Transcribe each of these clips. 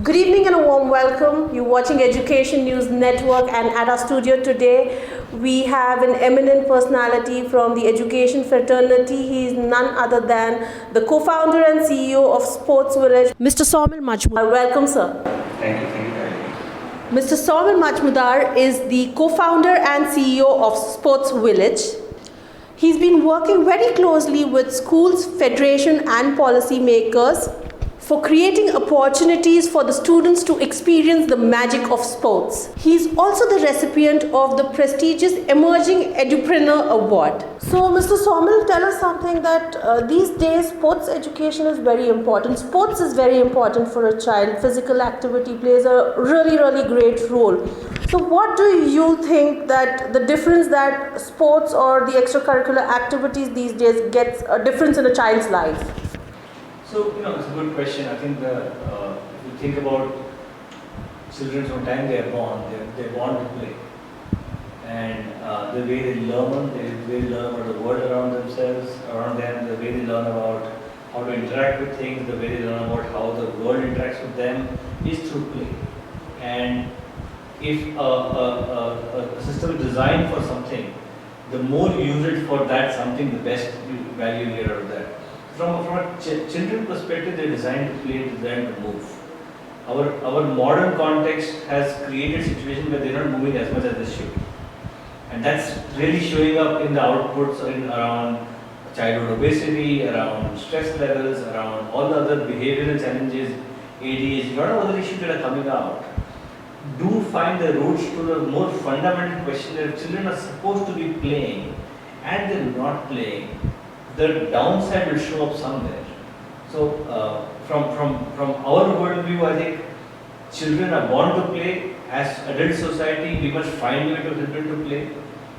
Good evening and a warm welcome. You're watching Education News Network, and at our studio today we have an eminent personality from the education fraternity. He is none other than the co-founder and CEO of Sports Village, Mr. Saumil Majmudar. Welcome, sir. Thank you very much. Mr. Saumil Majmudar is the co-founder and CEO of Sports Village. He's been working very closely with schools, federation and policy makers for creating opportunities for the students to experience the magic of sports. He is also the recipient of the prestigious Emerging Edupreneur Award. So, Mr. Saumil, tell us something that these days sports education is very important. Sports is very important for a child. Physical activity plays a really great role. So what do you think that the difference that sports or the extracurricular activities these days gets a difference in a child's life? So, it's a good question. I think if you think about children from the time they are born, they want to play. And the way they learn, about the world around themselves, around them, the way they learn about how to interact with things, the way they learn about how the world interacts with them is through play. And if a system is designed for something, the more you use it for that something, the best value you get out of that. From a children perspective, they're designed to play, designed to move. Our modern context has created situations where they're not moving as much as they should. And that's really showing up in the outputs around childhood obesity, around stress levels, around all the other behavioral challenges, ADHD, a lot of other issues that are coming out. Do find the roots to the more fundamental question that if children are supposed to be playing and they're not playing, the downside will show up somewhere. So from our worldview, I think children are born to play. As adult society, we must find a way to children to play.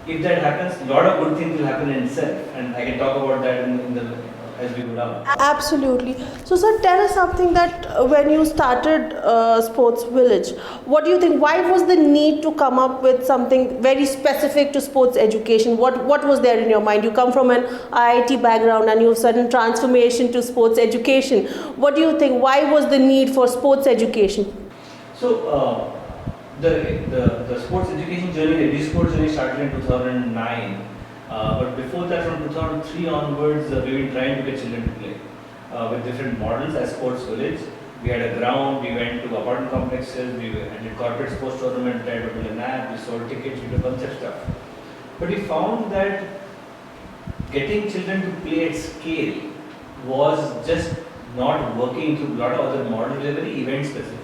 If that happens, a lot of good things will happen in itself, and I can talk about that as we go down. Absolutely. So, sir, tell us something that when you started Sports Village, what do you think? Why was the need to come up with something very specific to sports education? What was there in your mind? You come from an IIT background and you have sudden transformation to sports education. What do you think? Why was the need for sports education? So, the sports education journey, the esports journey started in 2009. But before that, from 2003 onwards, we've been trying to get children to play with different models as Sports Village. We had a ground, we went to apartment complexes, we did corporate sports tournament, tried to build an app, we sold tickets, we did a bunch of stuff. But we found that getting children to play at scale was just not working through a lot of other models. They're very event specific.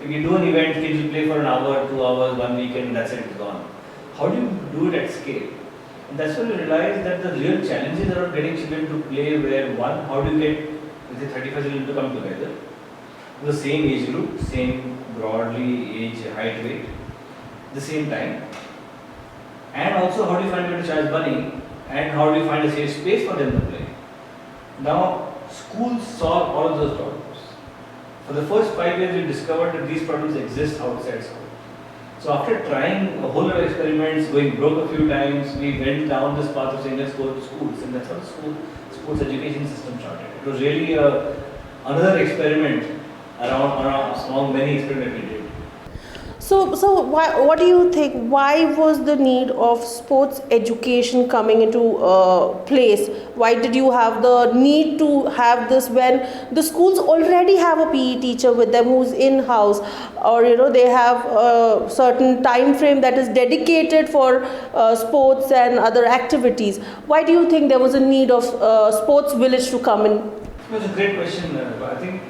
If you do an event, kids will play for an hour, 2 hours, 1 weekend, and that's it, it's gone. How do you do it at scale? And that's when we realized that the real challenges are getting children to play where one, how do you get, let's say 35 children to come together, the same age group, same broadly age, height, weight, the same time, and also how do you find a way to charge money, and how do you find a safe space for them to play. Now, schools solve all of those problems. For the first 5 years, we discovered that these problems exist outside school. So after trying a whole lot of experiments, going broke a few times, we went down this path of saying let's go to schools, and that's how the sports education system started. It was really another experiment among many experiments we did. So what do you think? Why was the need of sports education coming into place? Why did you have the need to have this when the schools already have a PE teacher with them who's in-house, or they have a certain time frame that is dedicated for sports and other activities? Why do you think there was a need of Sports Village to come in? That's a great question. I think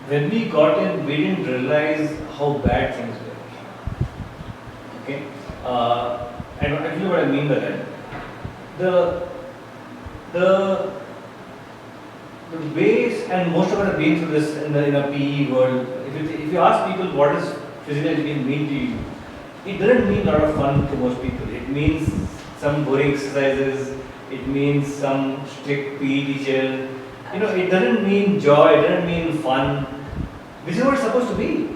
when we got in, we didn't realize how bad things were. Okay, and actually, what I mean by that, the ways, and most of us have been through this in a PE world. If you ask people what does physical education mean to you, it doesn't mean a lot of fun to most people. It means some boring exercises. It means some strict PE teacher. It doesn't mean joy, it doesn't mean fun, which is what it's supposed to be.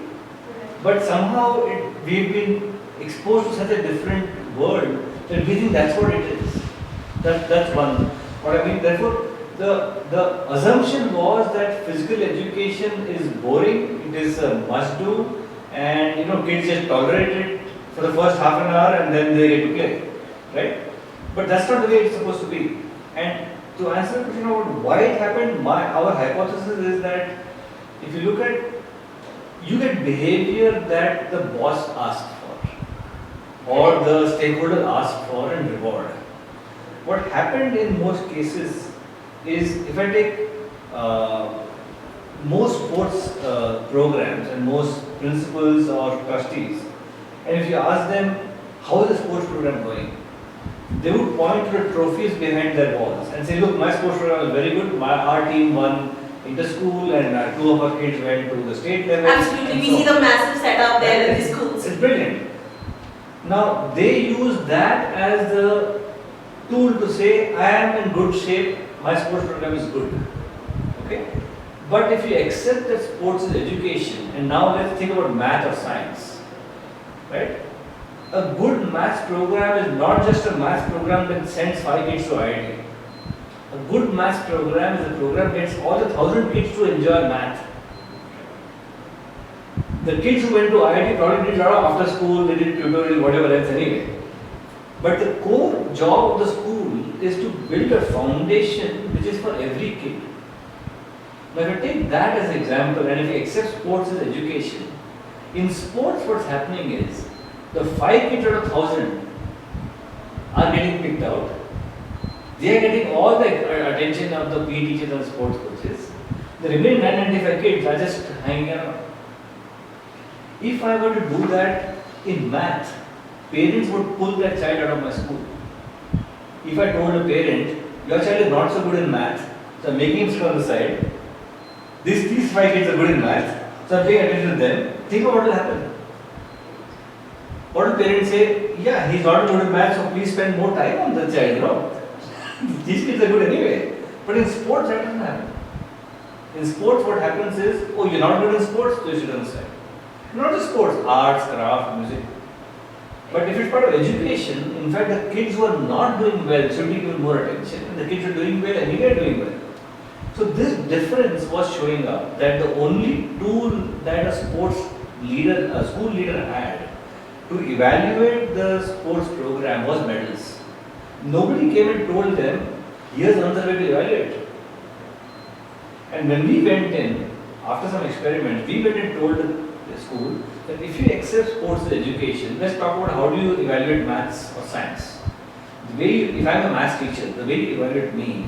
But somehow we've been exposed to such a different world that we think that's what it is. That's one. What I mean, therefore, the assumption was that physical education is boring, it is a must do, and kids just tolerate it for the first half an hour and then they get to play, right? But that's not the way it's supposed to be. And to answer the question about why it happened, our hypothesis is that if you look at, you get behavior that the boss asked for or the stakeholder asked for and reward. What happened in most cases is, if I take most sports programs and most principals or trustees, and if you ask them how is the sports program going, they would point to the trophies behind their walls and say, look, my sports program is very good, our team won inter-school and 2 of our kids went to the state level. Absolutely, we see the massive setup there in the schools. It's brilliant. Now, they use that as the tool to say, I am in good shape, my sports program is good. Okay? But if you accept that sports is education, and now let's think about math or science, right? A good math program is not just a math program that sends 5 kids to IIT. A good math program is a program that gets all the 1,000 kids to enjoy math. The kids who went to IIT probably did a lot of after school, they did tutorial, whatever else anyway. But the core job of the school is to build a foundation which is for every kid. Now if you take that as an example and if you accept sports as education, in sports what's happening is, the 5 kids out of 1,000 are getting picked out. They are getting all the attention of the PE teachers and sports coaches. The remaining 995 kids are just hanging around. If I were to do that in math, parents would pull that child out of my school. If I told a parent, your child is not so good in math, so I'm making him sit on the side. These 5 kids are good in math, so I'm paying attention to them. Think about what will happen. What will parents say? Yeah, he's not good in math, so please spend more time on the child, These kids are good anyway. But in sports, that doesn't happen. In sports, what happens is, oh, you're not good in sports, so you should understand. Not just sports, arts, craft, music. But if it's part of education, in fact, the kids who are not doing well should be given more attention, and the kids who are doing well anyway are doing well. So this difference was showing up, that the only tool that a sports leader, a school leader had to evaluate the sports program was medals. Nobody came and told them, here's another way to evaluate. And when we went in, after some experiments, we went and told the school that if you accept sports as education, let's talk about how do you evaluate maths or science. The way if I'm a maths teacher, the way you evaluate me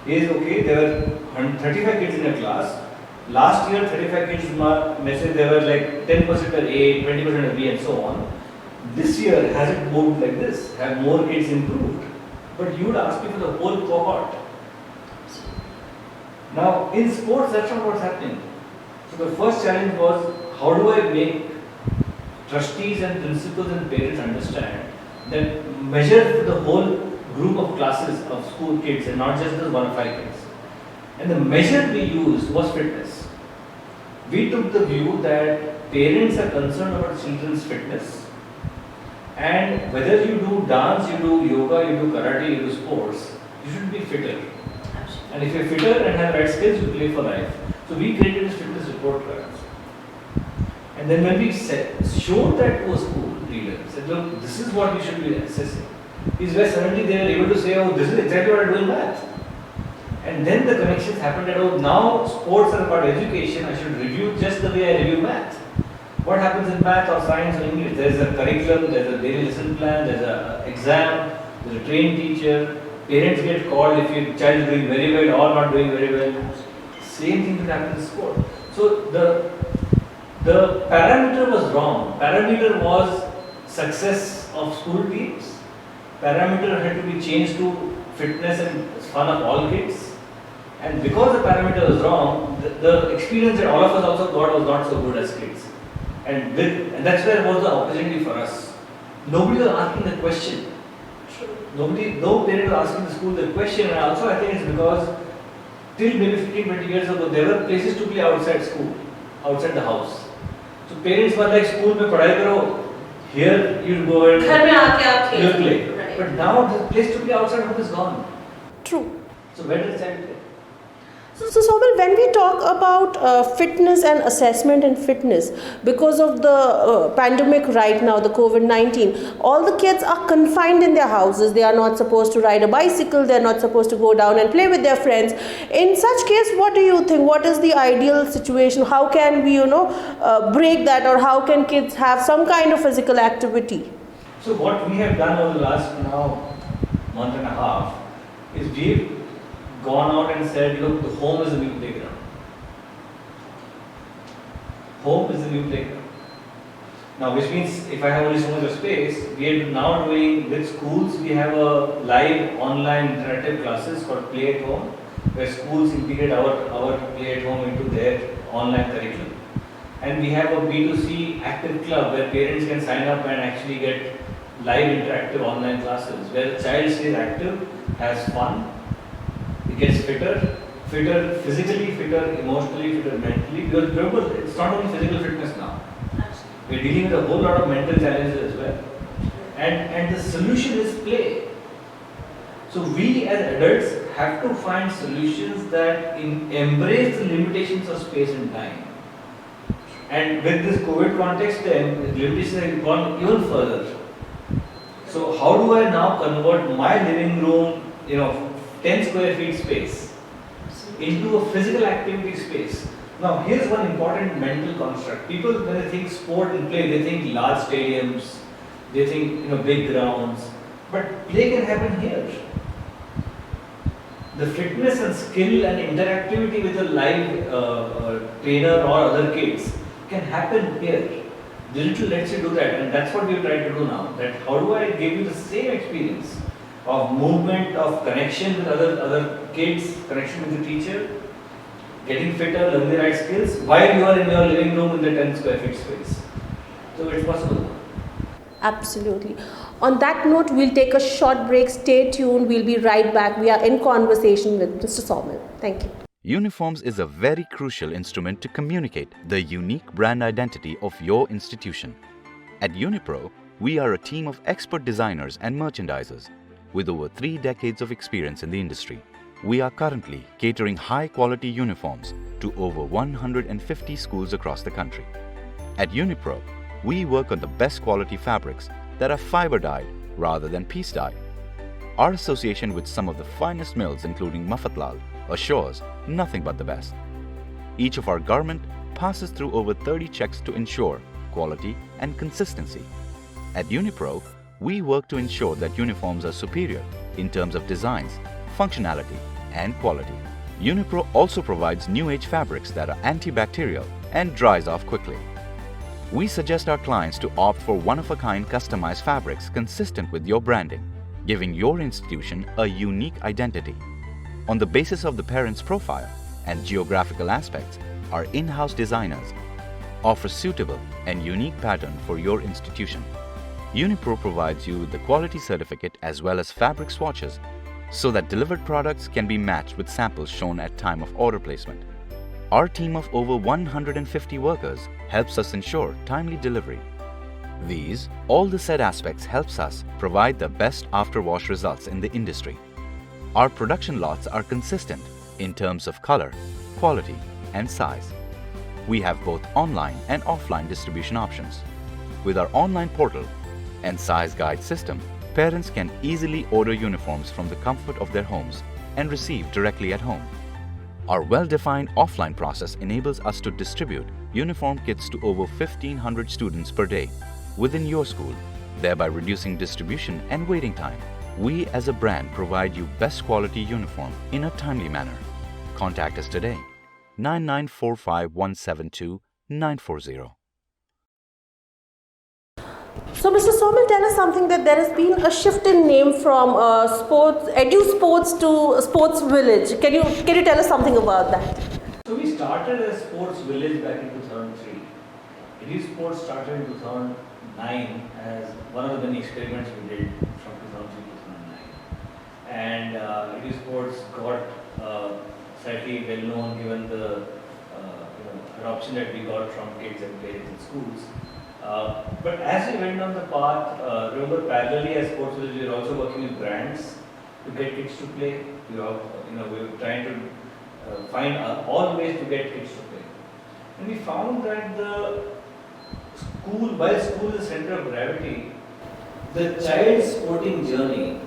is, okay, there were 35 kids in a class. Last year, 35 kids, message there were like 10% are A, 20% are B, and so on. This year, has it moved like this? Have more kids improved? But you would ask me for the whole cohort. Now, in sports, that's not what's happening. So the first challenge was, how do I make trustees and principals and parents understand that measure the whole group of classes of school kids and not just the 1 or 5 kids. And the measure we used was fitness. We took the view that parents are concerned about children's fitness, and whether you do dance, you do yoga, you do karate, you do sports, you should be fitter. And if you're fitter and have right skills, you play for life. So we created this fitness report cards. And then when we showed that to a school leader, said, look, this is what you should be assessing. Is where suddenly they were able to say, oh, this is exactly what I do in math. And then the connections happened that, oh, now sports are about education, I should review just the way I review math. What happens in math or science or English? There is a curriculum, there is a daily lesson plan, there is an exam, there is a trained teacher, parents get called if your child is doing very well or not doing very well. Same thing will happen in sport. So the parameter was wrong. Parameter was success of school teams. Parameter had to be changed to fitness and fun of all kids. And because the parameter was wrong, the experience that all of us also got was not so good as kids. And that's where was the opportunity for us. Nobody was asking the question. No parent was asking the school the question. And also I think it's because till maybe 15-20 years ago, there were places to play outside school, outside the house. So parents were like, school mein padhai karo, here you go and you play. Right. But now the place to play outside home is gone. True. So where does child play? So, Somal, when we talk about fitness and assessment and fitness, because of the pandemic right now, the COVID-19, all the kids are confined in their houses. They are not supposed to ride a bicycle. They are not supposed to go down and play with their friends. In such case, what do you think? What is the ideal situation? How can we, break that, or how can kids have some kind of physical activity? So what we have done over the last now month and a half is we've gone out and said, look, the home is the new playground. Home is the new playground. Now, which means if I have only so much of space, we are now doing with schools, we have a live online interactive classes called Play at Home, where schools integrate our Play at Home into their online curriculum. And we have a B2C active club where parents can sign up and actually get live interactive online classes where the child stays active, has fun, it gets fitter, physically fitter, emotionally fitter, mentally. Because remember, it's not only physical fitness now. We're dealing with a whole lot of mental challenges as well. And the solution is play. So we as adults have to find solutions that embrace the limitations of space and time. And with this COVID context, the limitations have gone even further. So how do I now convert my living room, 10 square feet space into a physical activity space? Now here's one important mental construct. People, when they think sport and play, they think large stadiums, they think big grounds, but play can happen here. The fitness and skill and interactivity with a live trainer or other kids can happen here. Digital lets you do that, and that's what we're trying to do now. That how do I give you the same experience of movement, of connection with other kids, connection with the teacher, getting fitter, learning the right skills, while you are in your living room in the 10 square feet space. So it's possible. Absolutely. On that note, we'll take a short break. Stay tuned. We'll be right back. We are in conversation with Mr. Somal. Thank you. Uniforms is a very crucial instrument to communicate the unique brand identity of your institution. At Unipro, we are a team of expert designers and merchandisers with over 3 decades of experience in the industry. We are currently catering high-quality uniforms to over 150 schools across the country. At Unipro, we work on the best quality fabrics that are fiber-dyed rather than piece-dyed. Our association with some of the finest mills including Mafatlal assures nothing but the best. Each of our garment passes through over 30 checks to ensure quality and consistency. At Unipro, we work to ensure that uniforms are superior in terms of designs, functionality, and quality. Unipro also provides new age fabrics that are antibacterial and dries off quickly. We suggest our clients to opt for one-of-a-kind customized fabrics consistent with your branding, giving your institution a unique identity. On the basis of the parent's profile and geographical aspects, our in-house designers offer suitable and unique pattern for your institution. Unipro provides you with the quality certificate as well as fabric swatches so that delivered products can be matched with samples shown at time of order placement. Our team of over 150 workers helps us ensure timely delivery. All the said aspects helps us provide the best after-wash results in the industry. Our production lots are consistent in terms of color, quality, and size. We have both online and offline distribution options. With our online portal and size guide system, parents can easily order uniforms from the comfort of their homes and receive directly at home. Our well-defined offline process enables us to distribute uniform kits to over 1,500 students per day within your school, thereby reducing distribution and waiting time. We as a brand provide you best quality uniform in a timely manner. Contact us today, 9945172940. So, Mr. Somal, tell us something that there has been a shift in name from Edu Sports to Sports Village. Can you tell us something about that? So we started as Sports Village back in 2003. Edu Sports started in 2009 as one of the many experiments we did from 2003 to 2009. And Edu Sports got slightly well known given the adoption that we got from kids and parents in schools. But as we went on the path, remember parallelly as Sports Village, we were also working with brands to get kids to play. We were trying to find all ways to get kids to play. And we found that while school is the center of gravity, the child's sporting journey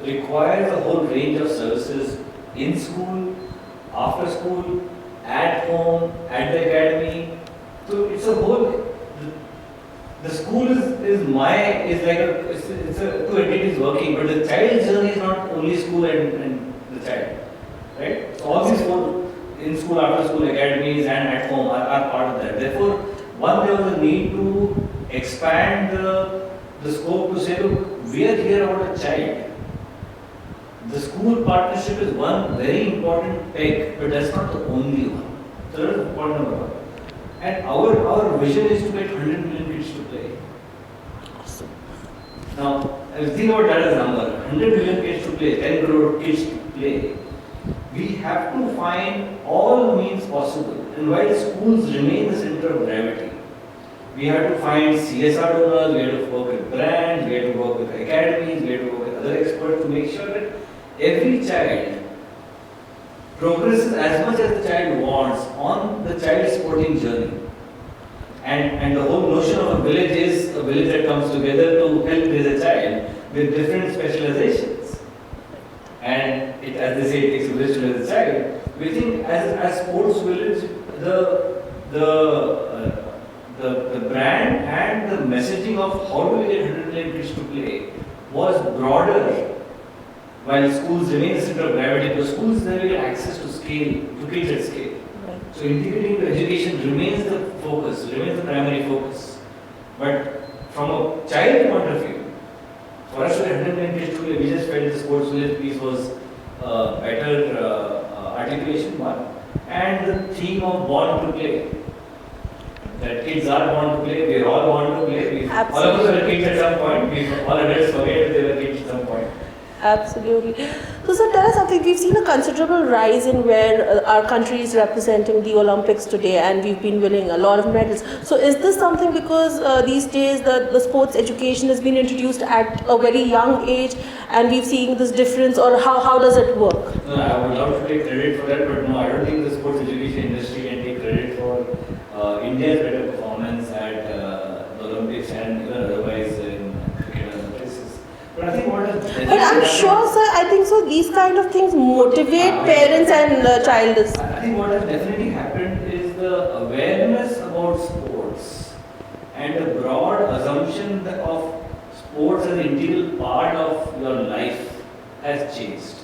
requires a whole range of services in school, after school, at home, at the academy. So it's a whole. The school is like it's a two entities working, but the child's journey is not only school and the child, right? So all these four in school, after school, academies, and at home are part of that. Therefore, there was a need to expand the scope to say, look, we are here about a child. The school partnership is one very important peg, but that's not the only one. So that is point number one. And our vision is to get 100 million kids to play. Awesome. Now, think about that as a number. 100 million kids to play, 10 crore kids to play. We have to find all means possible. And while schools remain the center of gravity, we have to find CSR donors, we have to work with brands, we have to work with academies, we have to work with other experts to make sure that every child progresses as much as the child wants on the child's sporting journey. And the whole notion of a village is a village that comes together to help raise a child with different specializations. And as they say, it takes a village to raise a child. We think as sports village, the brand and the messaging of how do we get 100 million kids to play was broader. While schools remain the center of gravity, because schools then get access to scale, to kids at scale. Right. So integrating the education remains the focus, remains the primary focus. But from a child point of view, for us to get 100 million kids to play, we just felt the sports village piece was better articulation one. And the theme of born to play. That kids are born to play, we are all born to play. All of us were kids at some point, all adults forget that they were kids at some point. Absolutely. So, sir, tell us something. We've seen a considerable rise in where our country is representing the Olympics today, and we've been winning a lot of medals. So, is this something because these days the sports education has been introduced at a very young age, and we've seen this difference, or how does it work? No, I would love to take credit for that, but no, I don't think the sports education industry can take credit for India's better performance at the Olympics and even otherwise in cricket and other places. But I think what has But I'm sure, sir, I think so. These kind of things motivate parents and child. I think what has definitely happened is the awareness about sports and the broad assumption of sports as an integral part of your life has changed.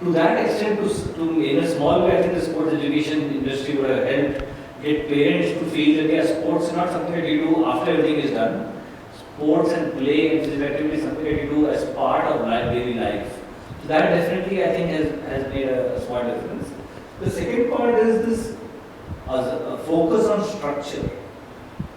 To that extent, to in a small way, I think the sports education industry would have helped get parents to feel that sports is not something that you do after everything is done. Sports and play and physical activity is something that you do as part of daily life. So that definitely, I think, has made a small difference. The second part is this focus on structure.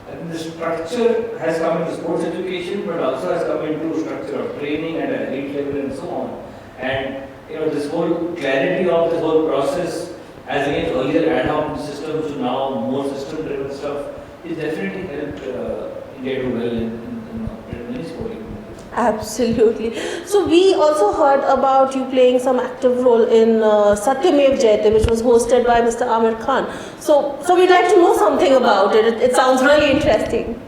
I think the structure has come into sports education, but also has come into structure of training at an elite level and so on. And this whole clarity of this whole process, as against earlier ad hoc systems to now more system-driven stuff, is definitely helped India do well in many sporting. Absolutely. So we also heard about you playing some active role in Satyamev Jayate, which was hosted by Mr. Amir Khan. So we'd like to know something about it. It sounds really interesting.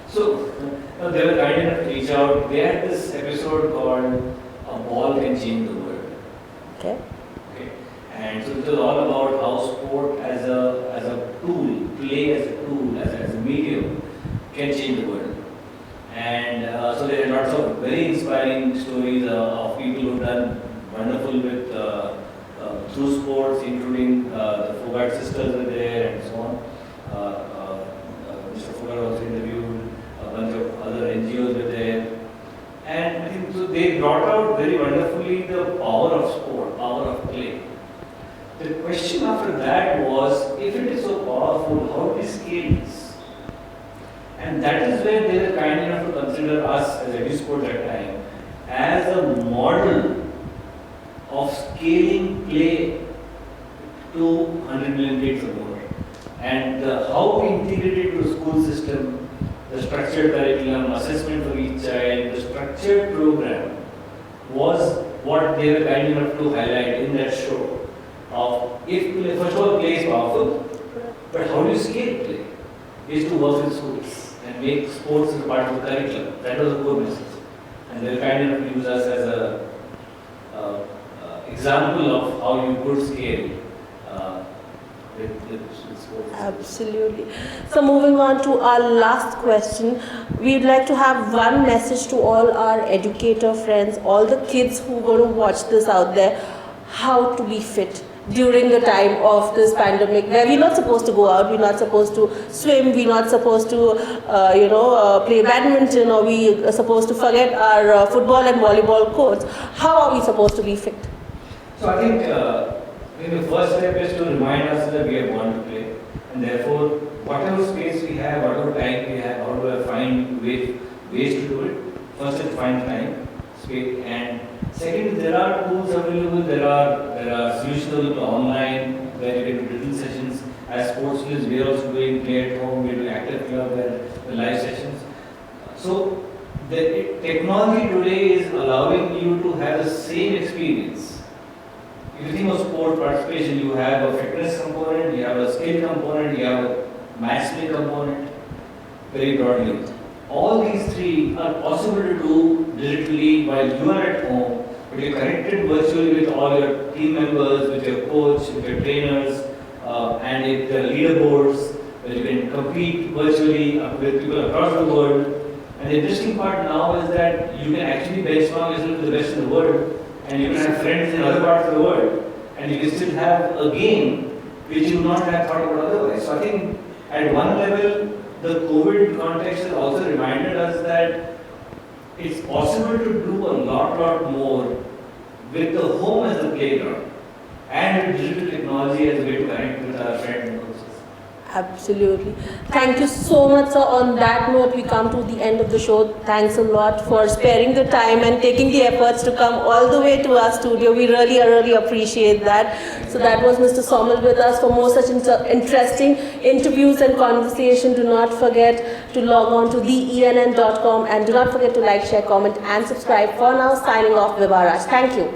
So they were kind enough to reach out. They had this episode called "A Ball Can Change the World." Okay. And so it was all about how sport as a tool, play as a tool, as a medium, can change the world. And so there are lots of very inspiring stories of people who've done wonderful with through sports, including the Fogart sisters were there and so on. Mr. Fogart also interviewed a bunch of other NGOs were there. And I think so they brought out very wonderfully the power of sport, power of play. The question after that was, if it is so powerful, how do we scale this? And that is where they were kind enough to consider us as EduSport at that time as a model of scaling play to 100 million kids or more. And how we integrated into the school system, the structured curriculum, assessment for each child, the structured program was what they were kind enough to highlight in that show. of if first of all play is powerful, but how do you scale play? Is to work with schools and make sports as a part of the curriculum. That was the core message. And they kind of use us as a example of how you could scale with sports. Absolutely. So moving on to our last question, we'd like to have one message to all our educator friends, all the kids who are going to watch this out there, how to be fit during the time of this pandemic, where we're not supposed to go out, we're not supposed to swim, we're not supposed to, play badminton, or we are supposed to forget our football and volleyball courts. How are we supposed to be fit? So I think the first step is to remind us that we are born to play, and therefore whatever space we have, whatever time we have, how do I find ways to do it? First is find time, space, and second, there are tools available. There are solutions available online where you can do digital sessions. As sports fields, we are also doing play at home. We are doing active club and the live sessions. So the technology today is allowing you to have the same experience. If you think of sport participation, you have a fitness component, you have a skill component, you have a match play component, very broadly. All these three are possible to do digitally while you are at home, but you're connected virtually with all your team members, with your coach, with your trainers, and with the leaderboards, where you can compete virtually with people across the world. And the interesting part now is that you can actually benchmark yourself with the best in the world, and you can have friends in other parts of the world, and you can still have a game which you would not have thought about otherwise. So I think at one level, the COVID context has also reminded us that it's possible to do a lot more with the home as the playground and with digital technology as a way to connect with our friends and coaches. Absolutely. Thank you so much, sir. On that note, we come to the end of the show. Thanks a lot for sparing the time and taking the efforts to come all the way to our studio. We really appreciate that. So that was Mr. Somal with us. For more such interesting interviews and conversation, do not forget to log on to theENN.com and do not forget to like, share, comment and subscribe. For now, signing off, Viva Raj. Thank you.